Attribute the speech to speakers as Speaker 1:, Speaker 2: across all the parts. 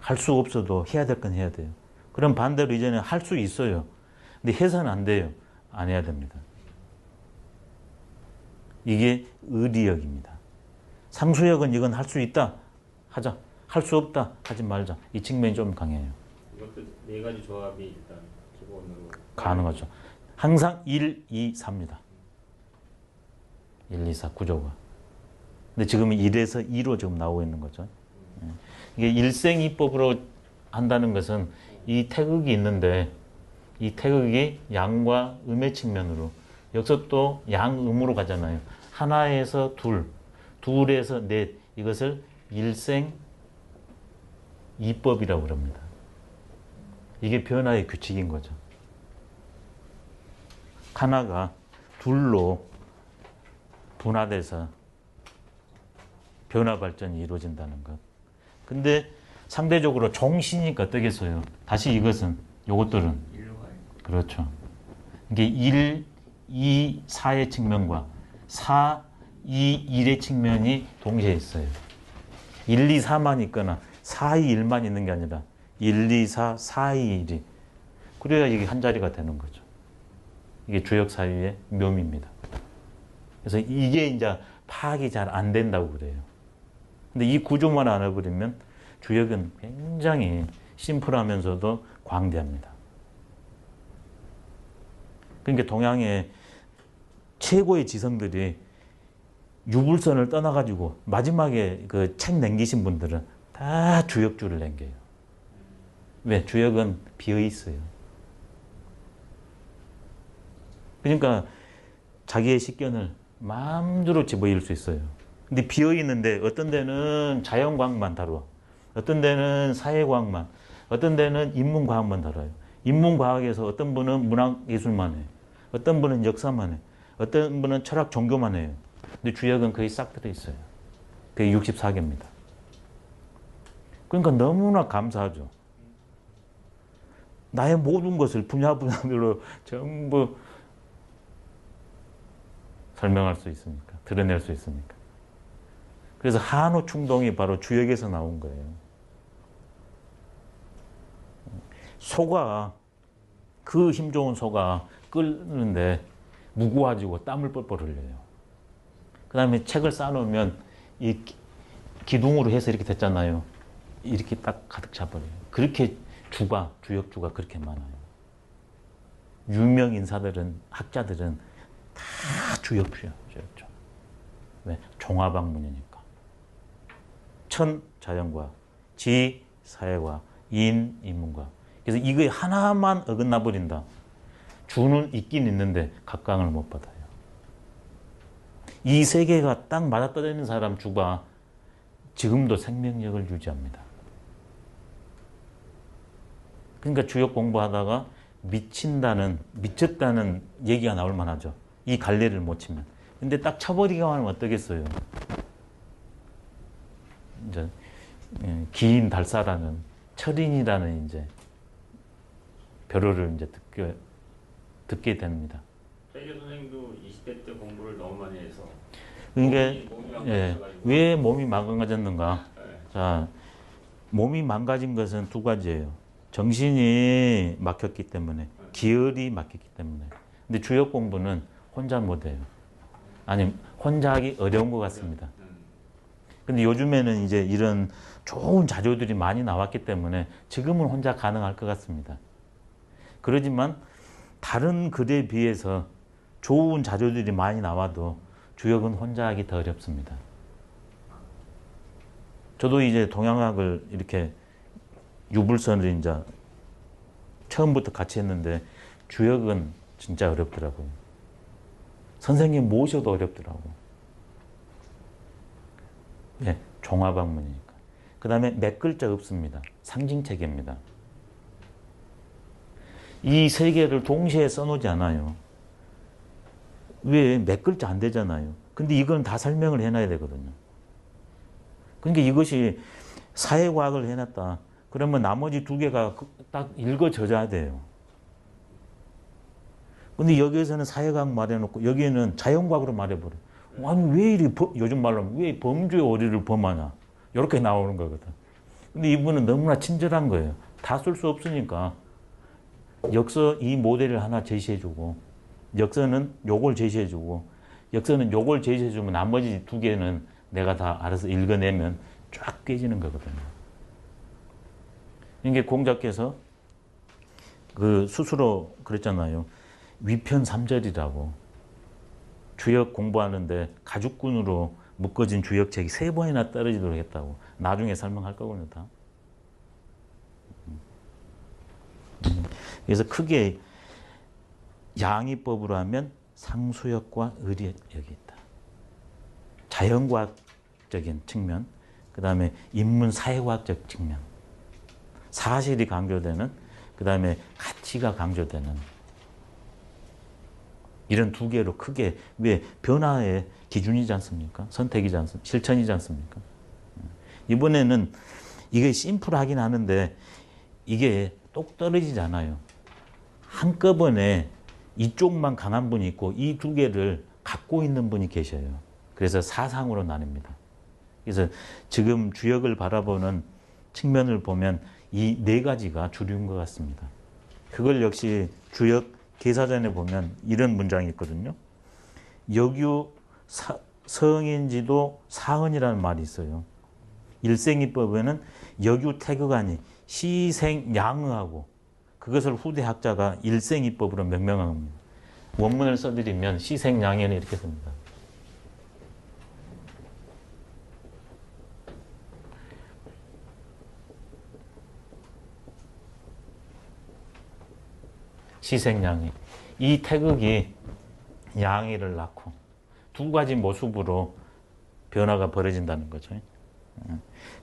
Speaker 1: 할 수 없어도 해야 될 건 해야 돼요. 그럼 반대로 이제는 할 수 있어요. 근데 해서는 안 돼요. 안 해야 됩니다. 이게 의리역입니다. 상수역은 이건 할 수 있다. 하자. 할 수 없다. 하지 말자. 이 측면이 좀 강해요.
Speaker 2: 이것도 네 가지 조합이 일단 기본으로
Speaker 1: 가능하죠. 항상 1, 2, 4입니다. 1, 2, 4 구조가. 근데 지금은 1에서 2로 지금 나오고 있는 거죠. 이게 일생이법으로 한다는 것은 이 태극이 있는데 이 태극이 양과 음의 측면으로 여기서 또 양음으로 가잖아요. 하나에서 둘, 둘에서 넷 이것을 일생이법이라고 합니다. 이게 변화의 규칙인 거죠. 하나가 둘로 분화돼서 변화 발전이 이루어진다는 것. 근데 상대적으로 종시니까 어떻겠어요? 다시 이것은 요것들은
Speaker 2: 일로 가요.
Speaker 1: 그렇죠. 이게 1, 2, 4의 측면과 4, 2, 1의 측면이 동시에 있어요. 1, 2, 4만 있거나 4, 2, 1만 있는 게 아니라 1, 2, 4, 4, 2, 1이. 그래야 이게 한 자리가 되는 거죠. 이게 주역 사유의 묘미입니다. 그래서 이게 이제 파악이 잘 안 된다고 그래요. 근데 이 구조만 알아버리면 주역은 굉장히 심플하면서도 광대합니다. 그러니까 동양의 최고의 지성들이 유불선을 떠나가지고 마지막에 그 책 남기신 분들은 다 주역주를 남겨요. 왜? 주역은 비어있어요. 그러니까 자기의 식견을 마음대로 집어일 수 있어요. 근데 비어있는데 어떤 데는 자연과학만 다루어, 어떤 데는 사회과학만, 어떤 데는 인문과학만 다뤄요. 인문과학에서 어떤 분은 문학예술만 해요. 어떤 분은 역사만 해요. 어떤 분은 철학 종교만 해요. 근데 주역은 거의 싹 들어있어요. 그게 64개입니다. 그러니까 너무나 감사하죠. 나의 모든 것을 분야별로 전부 설명할 수 있으니까, 드러낼 수 있으니까. 그래서 한우 충동이 바로 주역에서 나온 거예요. 소가, 그 힘 좋은 소가 끓는데 무거워지고 땀을 뻘뻘 흘려요. 그 다음에 책을 쌓아놓으면 이 기둥으로 해서 이렇게 됐잖아요. 이렇게 딱 가득 차버려요. 그렇게 주역주가 그렇게 많아요. 유명 인사들은, 학자들은 다 주역주죠. 왜? 종합학문이니까. 천, 자연과학, 지, 사회과학, 인, 인문과학. 그래서 이거 하나만 어긋나 버린다. 주는 있긴 있는데 각광을 못 받아요. 이 세 개가 딱 맞아떨어지는 사람 주가 지금도 생명력을 유지합니다. 그러니까 주역 공부하다가 미쳤다는 얘기가 나올 만하죠. 이 갈래를 못 치면. 근데 딱 쳐버리기만 하면 어떠겠어요? 이제 기인 달사라는 철인이라는 이제 벼로를 이제 듣게 됩니다.
Speaker 2: 최재 선생님도 20대 때 공부를 너무 많이 해서
Speaker 1: 그러니까
Speaker 2: 몸이
Speaker 1: 왜 몸이 망가졌는가?
Speaker 2: 네.
Speaker 1: 자, 몸이 망가진 것은 두 가지예요. 정신이 막혔기 때문에, 기혈이 막혔기 때문에. 근데 주역 공부는 혼자 못해요. 아니, 혼자 하기 어려운 것 같습니다. 근데 요즘에는 이제 이런 좋은 자료들이 많이 나왔기 때문에 지금은 혼자 가능할 것 같습니다. 그러지만 다른 글에 비해서 좋은 자료들이 많이 나와도 주역은 혼자 하기 더 어렵습니다. 저도 이제 동양학을 이렇게 유불선을 이제 처음부터 같이 했는데 주역은 진짜 어렵더라고요. 선생님 모셔도 어렵더라고. 네, 종합학문이니까. 그 다음에 몇 글자 없습니다. 상징체계입니다. 이 세 개를 동시에 써놓지 않아요. 왜? 몇 글자 안 되잖아요. 근데 이건 다 설명을 해놔야 되거든요. 그러니까 이것이 사회과학을 해놨다. 그러면 나머지 두 개가 딱 읽어져야 돼요. 근데 여기에서는 사회과학 말해놓고 여기에는 자연과학으로 말해버려. 아니 왜 이리 요즘 말로 왜 범주의 오리를 범하냐. 이렇게 나오는 거거든. 근데 이분은 너무나 친절한 거예요. 다 쓸 수 없으니까 역서 이 모델을 하나 제시해주고 역서는 요걸 제시해주고 역서는 요걸 제시해주면 나머지 두 개는 내가 다 알아서 읽어내면 쫙 깨지는 거거든요. 이게 공자께서 그 스스로 그랬잖아요. 위편 3절이라고. 주역 공부하는데 가죽군으로 묶어진 주역책이 3번이나 떨어지도록 했다고. 나중에 설명할 거거든요. 다. 그래서 크게 양이법으로 하면 상수역과 의리역이 있다. 자연과학적인 측면, 그 다음에 인문 사회과학적 측면, 사실이 강조되는, 그 다음에 가치가 강조되는 이런 두 개로 크게 왜 변화의 기준이지 않습니까? 선택이지 않습니까? 실천이지 않습니까? 이번에는 이게 심플하긴 하는데 이게 똑 떨어지지 않아요. 한꺼번에 이쪽만 강한 분이 있고 이 두 개를 갖고 있는 분이 계셔요. 그래서 사상으로 나뉩니다. 그래서 지금 주역을 바라보는 측면을 보면 이 네 가지가 주류인 것 같습니다. 그걸 역시 주역 계사전에 보면 이런 문장이 있거든요. 역유 성인지도 사헌이라는 말이 있어요. 일생이법에는 역유 태극하니 시생양의하고 그것을 후대 학자가 일생이법으로 명명한 겁니다. 원문을 써드리면 시생양의는 이렇게 씁니다. 시생양의. 이 태극이 양의를 낳고 두 가지 모습으로 변화가 벌어진다는 거죠.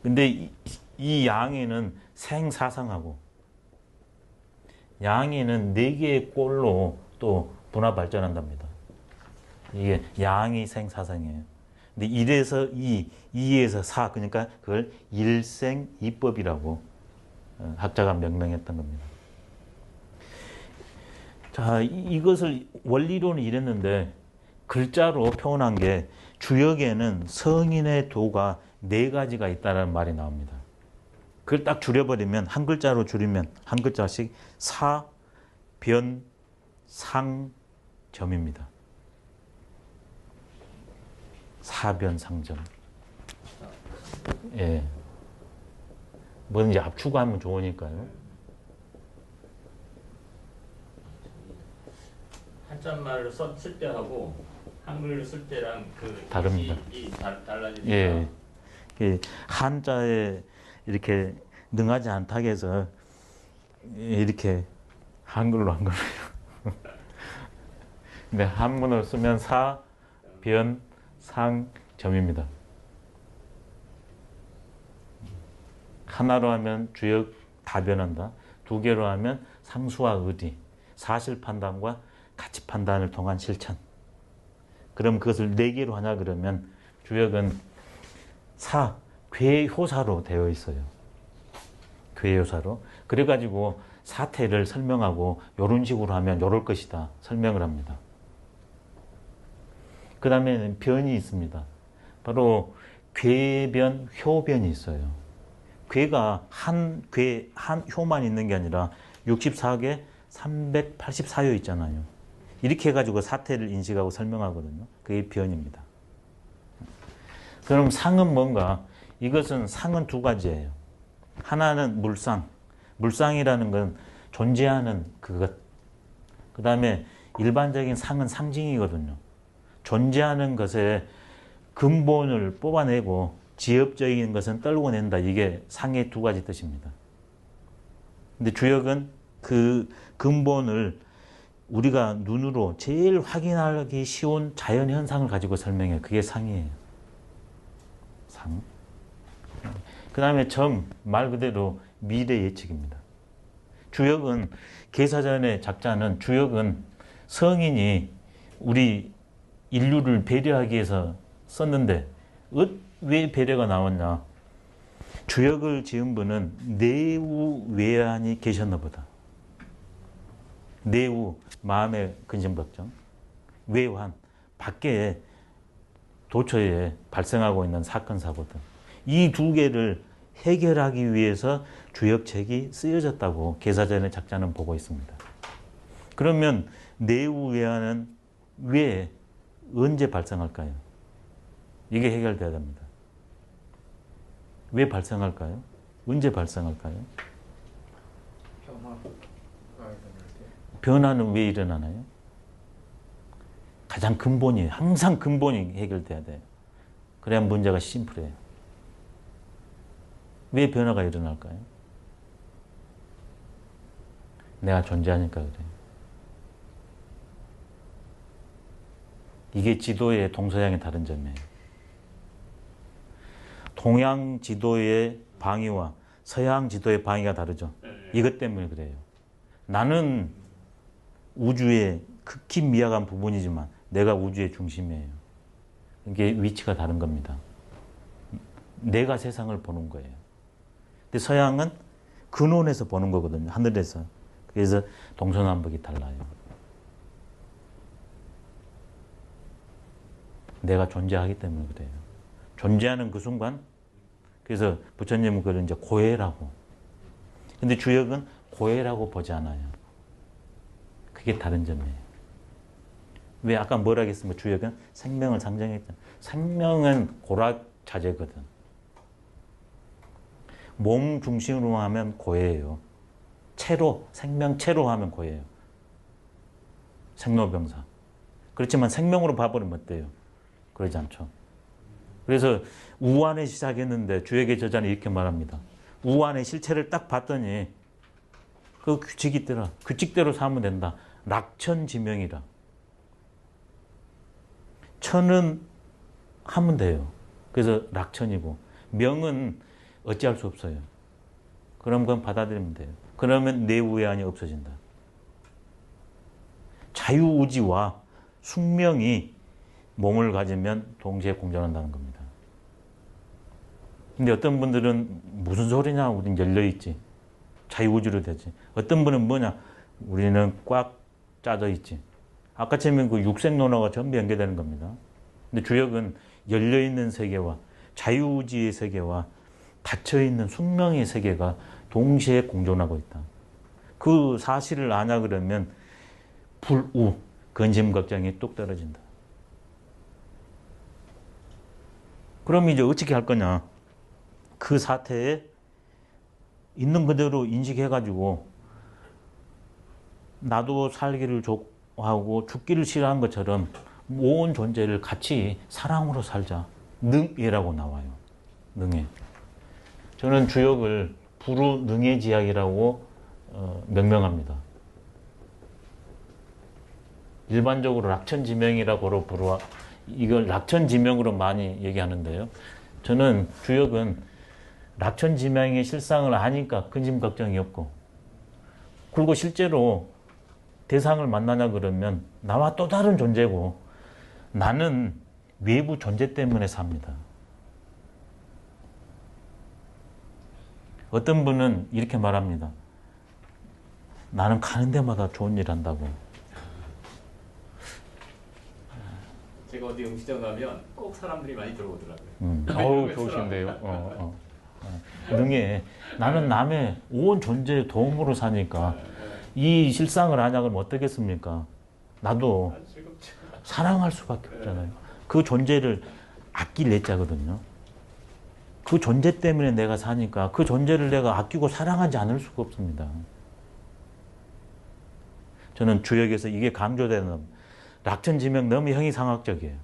Speaker 1: 근데 이 양의는 생사상하고 양의는 4개의 꼴로 또 분화 발전한답니다. 이게 양의 생사상이에요. 근데 1에서 2, 2에서 4, 그러니까 그걸 일생이법이라고 학자가 명명했던 겁니다. 자, 이것을 원리로는 이랬는데 글자로 표현한 게 주역에는 성인의 도가 4가지가 있다는 말이 나옵니다. 그걸 딱 줄여버리면 한 글자로 줄이면 한 글자씩 사, 변, 상, 점입니다. 사변상점. 예. 뭐든지 압축하면 좋으니까요.
Speaker 2: 한자말을 쓸 때하고 한글로 쓸 때랑 그
Speaker 1: 다릅니다.
Speaker 2: 달라지니까.
Speaker 1: 예. 한자에 이렇게 능하지 않다고 해서 이렇게 한글로 한 거예요. 근데 한문을 쓰면 사, 변, 상, 점입니다. 하나로 하면 주역 다 변한다. 2개로 하면 상수와 의리, 사실 판단과 가치 판단을 통한 실천. 그럼 그것을 4개로 하냐 그러면 주역은 괴효사로 되어 있어요. 괴효사로. 그래가지고 사태를 설명하고 이런 식으로 하면 이럴 것이다. 설명을 합니다. 그 다음에는 변이 있습니다. 바로 괴변, 효변이 있어요. 괴가 한 효만 있는 게 아니라 64개 384요 있잖아요. 이렇게 해가지고 사태를 인식하고 설명하거든요. 그게 변입니다. 그럼 상은 뭔가? 이것은 상은 2가지예요. 하나는 물상. 물상이라는 건 존재하는 그것. 그 다음에 일반적인 상은 상징이거든요. 존재하는 것의 근본을 뽑아내고 지엽적인 것은 떨고 낸다. 이게 상의 2가지 뜻입니다. 근데 주역은 그 근본을 우리가 눈으로 제일 확인하기 쉬운 자연현상을 가지고 설명해요. 그게 상이에요. 상. 그 다음에 점, 말 그대로 미래 예측입니다. 주역은, 계사전의 작자는 주역은 성인이 우리 인류를 배려하기 위해서 썼는데 왜 배려가 나왔냐. 주역을 지은 분은 내우 외환이 계셨나 보다. 내우, 마음의 근심걱정. 외환, 밖에 도처에 발생하고 있는 사건, 사고들. 이 2개를 해결하기 위해서 주역책이 쓰여졌다고 계사전의 작자는 보고 있습니다. 그러면 내우외환은 왜 언제 발생할까요? 이게 해결돼야 됩니다. 왜 발생할까요? 언제 발생할까요? 변화는 왜 일어나나요? 가장 근본이, 항상 근본이 해결돼야 돼요. 그래야 문제가 심플해요. 왜 변화가 일어날까요? 내가 존재하니까 그래요. 이게 지도의 동서양의 다른 점이에요. 동양 지도의 방위와 서양 지도의 방위가 다르죠. 이것 때문에 그래요. 나는 우주의 극히 미약한 부분이지만 내가 우주의 중심이에요. 이게 위치가 다른 겁니다. 내가 세상을 보는 거예요. 근데 서양은 근원에서 보는 거거든요. 하늘에서. 그래서 동서남북이 달라요. 내가 존재하기 때문에 그래요. 존재하는 그 순간, 그래서 부처님은 그걸 이제 고해라고. 근데 주역은 고해라고 보지 않아요. 그게 다른 점이에요. 왜 아까 뭐라 했습니까? 주역은 생명을 상징했잖아요. 생명은 고락자재거든. 몸 중심으로 하면 고해예요. 체로, 생명체로 하면 고해예요. 생로병사. 그렇지만 생명으로 봐버리면 어때요? 그러지 않죠. 그래서 우안에 시작했는데 주역의 저자는 이렇게 말합니다. 우안의 실체를 딱 봤더니 그 규칙이 있더라. 규칙대로 사면 된다. 락천지명이라. 천은 하면 돼요. 그래서 락천이고 명은 어찌할 수 없어요. 그럼 그건 받아들이면 돼요. 그러면 내우외환이 없어진다. 자유의지와 숙명이 몸을 가지면 동시에 공존한다는 겁니다. 근데 어떤 분들은 무슨 소리냐? 우린 열려있지. 자유의지로 되지. 어떤 분은 뭐냐? 우리는 꽉 짜져 있지. 아까처럼 그 육생론화가 전부 연계되는 겁니다. 근데 주역은 열려있는 세계와 자유의지의 세계와 닫혀있는 숙명의 세계가 동시에 공존하고 있다. 그 사실을 아냐 그러면 불우, 근심 걱정이 뚝 떨어진다. 그럼 이제 어떻게 할 거냐? 그 사태에 있는 그대로 인식해가지고 나도 살기를 좋아하고 죽기를 싫어한 것처럼 온 존재를 같이 사랑으로 살자. 능애라고 나와요. 능애. 저는 주역을 불우 능애지약이라고 명명합니다. 일반적으로 락천지명이라고 부르와 이걸 락천지명으로 많이 얘기하는데요. 저는 주역은 락천지명의 실상을 아니까 근심 걱정이 없고, 그리고 실제로 대상을 만나냐 그러면 나와 또 다른 존재고 나는 외부 존재 때문에 삽니다. 어떤 분은 이렇게 말합니다. 나는 가는 데마다 좋은 일 한다고.
Speaker 2: 제가 어디 음식점 가면 꼭 사람들이 많이 들어오더라고요.
Speaker 3: 어우, 좋으신데요.
Speaker 1: 능해. 나는 남의 온 존재의 도움으로 사니까 이 실상을 아냐 그러면 어떻겠습니까? 나도 사랑할 수밖에 없잖아요. 그 존재를 아낄 내자거든요. 그 존재 때문에 내가 사니까 그 존재를 내가 아끼고 사랑하지 않을 수가 없습니다. 저는 주역에서 이게 강조되는 락천지명 너무 형이상학적이에요.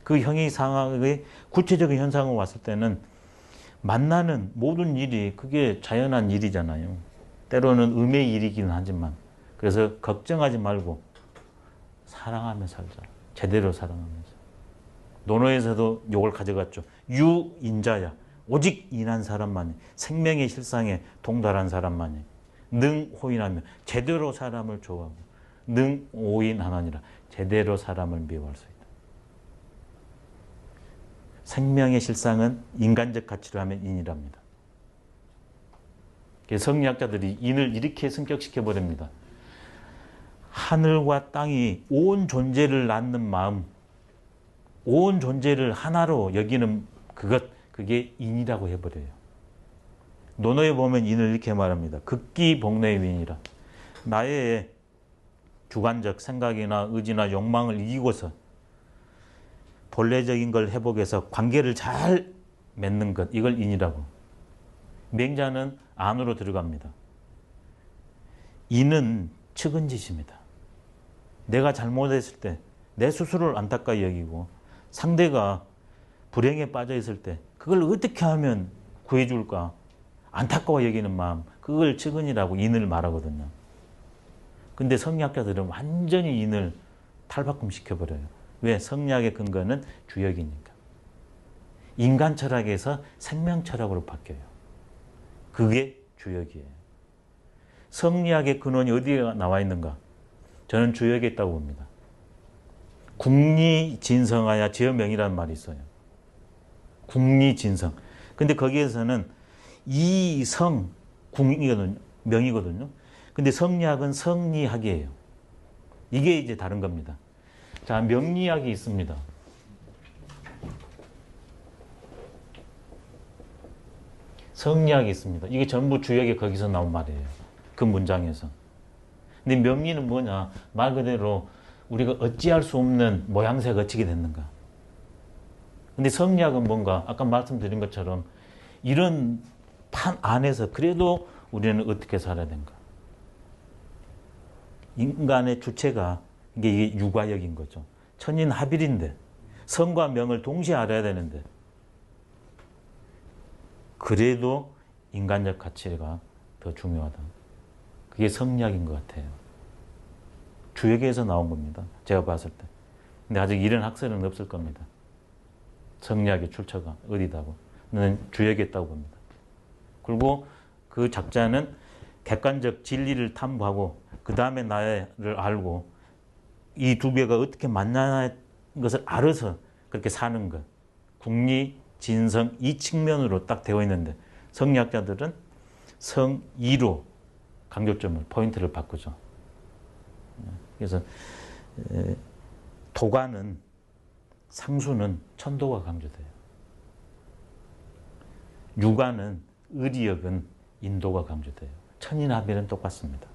Speaker 1: 그 형이상학의 구체적인 현상을 왔을 때는 만나는 모든 일이 그게 자연한 일이잖아요. 때로는 음의 일이긴 하지만 그래서 걱정하지 말고 사랑하며 살자. 제대로 사랑하면서. 논어에서도 요걸 가져갔죠. 유인자야. 오직 인한 사람만이, 생명의 실상에 동달한 사람만이 능호인하며 제대로 사람을 좋아하고 능오인하나니라. 제대로 사람을 미워할 수 있다. 생명의 실상은 인간적 가치로 하면 인이랍니다. 성리학자들이 인을 이렇게 승격시켜 버립니다. 하늘과 땅이 온 존재를 낳는 마음, 온 존재를 하나로 여기는 그게 인이라고 해버려요. 논어에 보면 인을 이렇게 말합니다. 극기 복내의 위인이라. 나의 주관적 생각이나 의지나 욕망을 이기고서 본래적인 걸 회복해서 관계를 잘 맺는 것, 이걸 인이라고. 맹자는 안으로 들어갑니다. 인은 측은지심이다. 내가 잘못했을 때 내 스스로를 안타까이 여기고 상대가 불행에 빠져 있을 때 그걸 어떻게 하면 구해줄까 안타까워 여기는 마음, 그걸 측은이라고 인을 말하거든요. 근데 성리학자들은 완전히 인을 탈바꿈 시켜버려요. 왜? 성리학의 근거는 주역이니까. 인간 철학에서 생명 철학으로 바뀌어요. 그게 주역이에요. 성리학의 근원이 어디에 나와 있는가? 저는 주역에 있다고 봅니다. 국리진성하야 지어명이라는 말이 있어요. 국리진성. 근데 거기에서는 이성, 국이거든요. 명이거든요. 근데 성리학은 성리학이에요. 이게 이제 다른 겁니다. 자, 명리학이 있습니다. 성리학이 있습니다. 이게 전부 주역이 거기서 나온 말이에요. 그 문장에서. 근데 명리는 뭐냐? 말 그대로 우리가 어찌할 수 없는 모양새가 거치게 됐는가. 근데 성리학은 뭔가 아까 말씀드린 것처럼 이런 판 안에서 그래도 우리는 어떻게 살아야 되는가. 인간의 주체가 이게 육아역인 거죠. 천인합일인데 성과 명을 동시에 알아야 되는데 그래도 인간적 가치가 더 중요하다. 그게 성리학인 것 같아요. 주역에서 나온 겁니다. 제가 봤을 때. 근데 아직 이런 학설은 없을 겁니다. 성리학의 출처가 어디다고. 저는 주역에 있다고 봅니다. 그리고 그 작자는 객관적 진리를 탐구하고 그 다음에 나를 알고 이 두 배가 어떻게 만나는 것을 알아서 그렇게 사는 것. 국리, 진성 이 측면으로 딱 되어 있는데 성리학자들은 성이로 강조점을 포인트를 바꾸죠. 그래서 도가는 상수는 천도가 강조돼요. 유가는 의리역은 인도가 강조돼요. 천인합일은 똑같습니다.